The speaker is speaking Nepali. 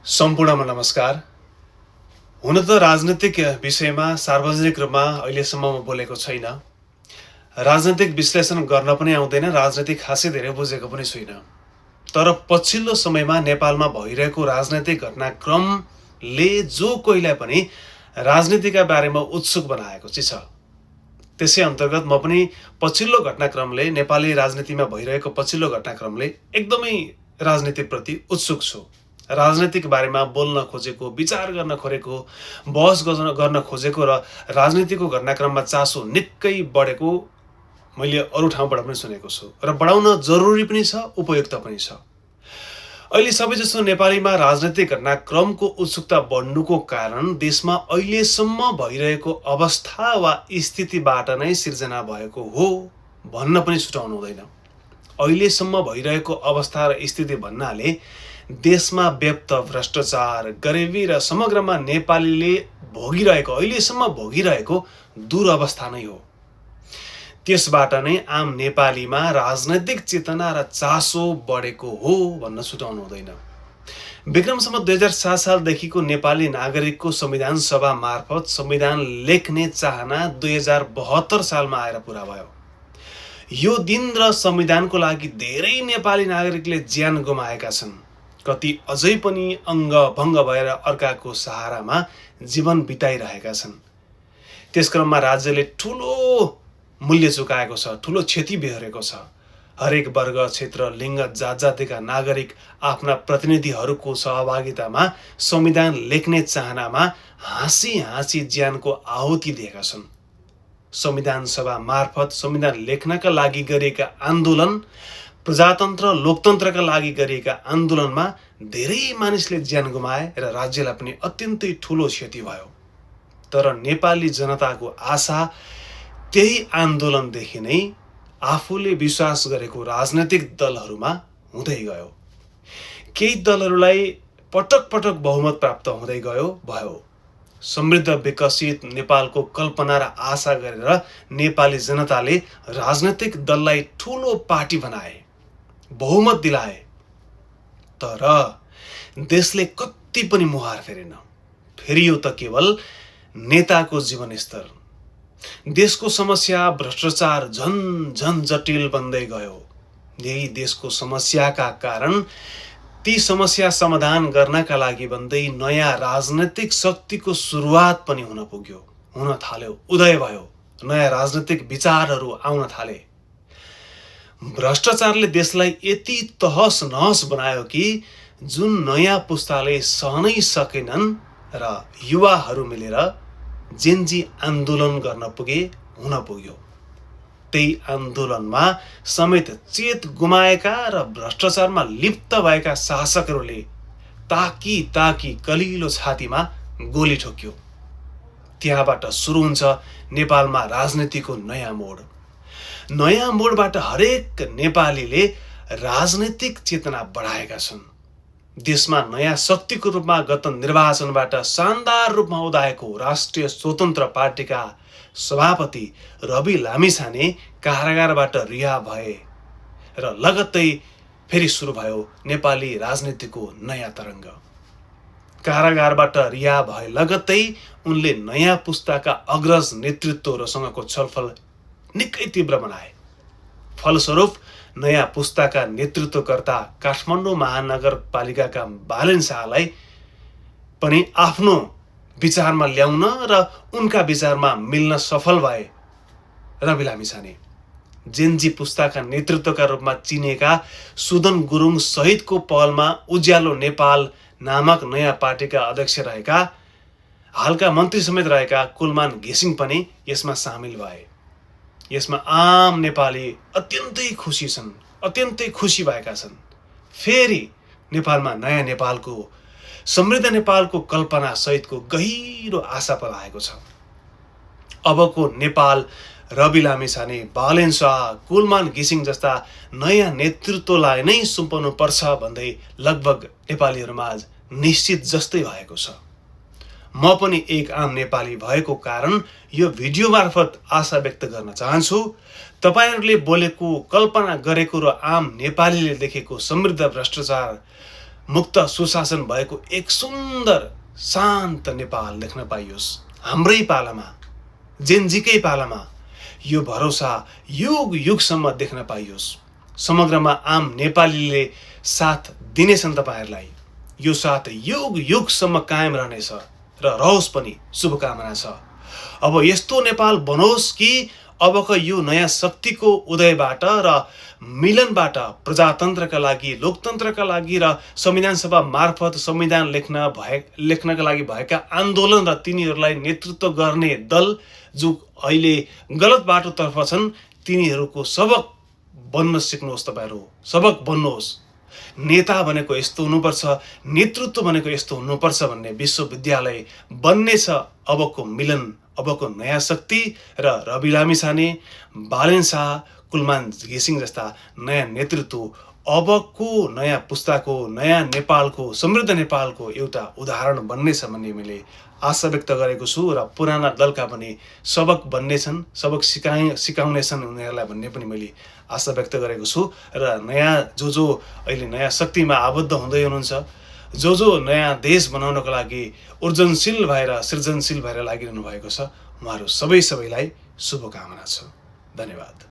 सम्पूर्णमा नमस्कार। हुन त राजनीतिक विषयमा सार्वजनिक रूपमा अहिलेसम्म म बोलेको छैन। राजनीतिक विश्लेषण गर्न पनि आउँदैन, राजनीति खासै धेरै बुझेको पनि छुइनँ। तर पछिल्लो समयमा नेपालमा भइरहेको राजनैतिक घटनाक्रमले जो कोहीलाई पनि राजनीतिका बारेमा उत्सुक बनाएको चाहिँ छ। त्यसै अन्तर्गत म पनि पछिल्लो घटनाक्रमले, नेपाली राजनीतिमा भइरहेको पछिल्लो घटनाक्रमले एकदमै राजनीतिप्रति उत्सुक छु। राजनीतिक बारेमा बोल्न खोजेको, विचार गर्न खोजेको, बहस गर्न खोजेको र राजनीतिको घटनाक्रममा चासो निकै बढेको मैले अरू ठाउँबाट पनि सुनेको छु र बढाउन जरुरी पनि छ, उपयुक्त पनि छ। अहिले सबैजसो नेपालीमा राजनीतिक घटनाक्रमको उत्सुकता बढ्नुको कारण देशमा अहिलेसम्म भइरहेको अवस्था वा स्थितिबाट नै सिर्जना भएको हो भन्न पनि छुटाउनु हुँदैन। अहिलेसम्म भइरहेको अवस्था र स्थिति भन्नाले देशमा व्याप्त भ्रष्टाचार, गरिबी र समग्रमा नेपालीले अहिलेसम्म भोगिरहेको दुरवस्था नै हो। त्यसबाट नै आम नेपालीमा राजनैतिक चेतना र चासो बढेको हो भन्न छुटाउनु हुँदैन। विक्रमसम्म 2007 सालदेखिको नेपाली नागरिकको संविधान सभा मार्फत संविधान लेख्ने चाहना 2072 सालमा आएर पुरा भयो। यो दिन र संविधानको लागि धेरै नेपाली नागरिकले ज्यान गुमाएका छन्। कति अझै पनि अङ्गभङ्ग भएर अर्काको सहारामा जीवन बिताइरहेका छन्। त्यसक्रममा राज्यले ठुलो मूल्य चुकाएको छ, ठुलो क्षति बेहोरेको छ। हरेक वर्ग, क्षेत्र, लिङ्ग, जात-जातिका नागरिक आफ्ना प्रतिनिधिहरूको सहभागितामा संविधान लेख्ने चाहनामा हाँसी हाँसी ज्यानको आहुति दिएका छन्। संविधान सभा मार्फत संविधान लेख्नका लागि गरिएका आन्दोलन, प्रजातन्त्र, लोकतन्त्रका लागि गरिएका आन्दोलनमा धेरै मानिसले ज्यान गुमाए र राज्यलाई पनि अत्यन्तै ठुलो क्षति भयो। तर नेपाली जनताको आशा त्यही आन्दोलनदेखि नै आफूले विश्वास गरेको राजनैतिक दलहरूमा हुँदै गयो। केही दलहरूलाई पटक पटक बहुमत प्राप्त हुँदै भयो। समृद्ध विकसित नेपालको कल्पना र आशा गरेर नेपाली जनताले राजनैतिक दललाई ठुलो पार्टी बनाए, बहुमत दिलाए। तर देशले कति पनि मुहार फेरेन। फेरियो त केवल नेताको जीवनस्तर। देशको समस्या भ्रष्टाचार झन जटिल बन्दै गयो। यही देशको समस्याका कारण ती समस्या समाधान गर्नका लागि भन्दै नयाँ राजनैतिक शक्तिको सुरुवात पनि हुन थाल्यो, उदय भयो। नयाँ राजनैतिक विचारहरू आउन थाले। भ्रष्टाचारले देशलाई यति तहस नहस बनायो कि जुन नयाँ पुस्ताले सहनै सकेनन् र युवाहरू मिलेर जेनजी आन्दोलन गर्न हुन पुग्यो। त्यही आन्दोलनमा समेत चेत गुमाएका र भ्रष्टाचारमा लिप्त भएका शासकहरूले ताकी कलिलो छातीमा गोली ठोक्यो। त्यहाँबाट सुरु हुन्छ नेपालमा राजनीतिको नयाँ मोड। नयाँ मोडबाट हरेक नेपालीले राजनैतिक चेतना बढाएका छन्। देशमा नयाँ शक्तिको रूपमा गत निर्वाचनबाट शानदार रूपमा उदाएको राष्ट्रिय स्वतन्त्र पार्टीका सभापति रवि लामिछाने कारागारबाट रिहा भए र लगत्तै फेरि सुरु भयो नेपाली राजनीतिको नयाँ तरङ्ग। कारागारबाट रिहा भए लगत्तै उनले नयाँ पुस्ताका अग्रज नेतृत्वहरूसँगको छलफल निकै तीव्र बनाए। फलस्वरूप नयाँ पुस्ताका नेतृत्वकर्ता काठमाडौँ महानगरपालिकाका बालेन शाहलाई पनि आफ्नो विचारमा ल्याउन र उनका विचारमा मिल्न सफल भए रवि लामिछाने। जेनजी पुस्ताका नेतृत्वका रूपमा चिनेका सुदन गुरुङ सहितको पहलमा उज्यालो नेपाल नामक नयाँ पार्टीका अध्यक्ष रहेका, हालका मन्त्री समेत रहेका कुलमान घिसिङ पनि यसमा सामेल भए। यसमा आम नेपाली अत्यन्तै खुसी भएका छन्। फेरि नेपालमा नयाँ नेपालको, समृद्ध नेपालको कल्पना सहितको गहिरो आशा पलाएको छ। अबको नेपाल रवि लामिछाने, बालेन शाह, कुलमान घिसिङ जस्ता नयाँ नेतृत्वलाई नै सुम्पनु पर्छ भन्दै लगभग नेपालीहरूमा निश्चित जस्तै भएको छ। म पनि एक आम नेपाली भएको कारण यो भिडियो मार्फत आशा व्यक्त गर्न चाहन्छु। तपाईहरूले बोलेको, कल्पना गरेको र आम नेपालीले देखेको समृद्ध भ्रष्टाचार मुक्त सुशासन भएको एक सुन्दर शान्त नेपाल देख्न पाइयोस्। हाम्रै पालामा, जेनजीकै पालामा यो भरोसा युग युगसम्म देख्न पाइयोस्। समग्रमा आम नेपालीले साथ दिनेछन् तपाईँहरूलाई। यो साथ युग युगसम्म कायम रहनेछ र रहोस् पनि, शुभकामना छ। अब यस्तो नेपाल बनोस् कि अबको यो नयाँ शक्तिको उदयबाट र मिलनबाट प्रजातन्त्रका लागि, लोकतन्त्रका लागि र संविधान सभा मार्फत संविधान लेख्नका लागि भएका आन्दोलन र तिनीहरूलाई नेतृत्व गर्ने दल जो अहिले गलत बाटोतर्फ छन् तिनीहरूको सबक बन्न सिक्नुहोस्। तपाईँहरू सबक बन्नुहोस्। नेता भनेको यस्तो हुनुपर्छ, नेतृत्व भनेको यस्तो हुनुपर्छ भन्ने विश्वविद्यालय बन्नेछ अबको मिलन, अबको नयाँ शक्ति र रवि लामिछाने, बालेन शाह, कुलमान घिसिङ जस्ता नयाँ नेतृत्व अबको नयाँ पुस्ताको, नयाँ नेपालको, समृद्ध नेपालको एउटा उदाहरण बन्नेछ भन्ने मैले आशा व्यक्त गरेको छु र पुराना दलका पनि सबक बन्नेछन्, सबक सिकाउनेछन् उनीहरूलाई भन्ने पनि मैले आशा व्यक्त गरेको छु। र नयाँ जो अहिले नयाँ शक्तिमा आबद्ध हुँदै हुनुहुन्छ, जो नयाँ देश बनाउनको लागि ऊर्जनशील भएर, सृजनशील भएर लागिरहनु भएको छ, उहाँहरू सबैलाई शुभकामना छ। धन्यवाद।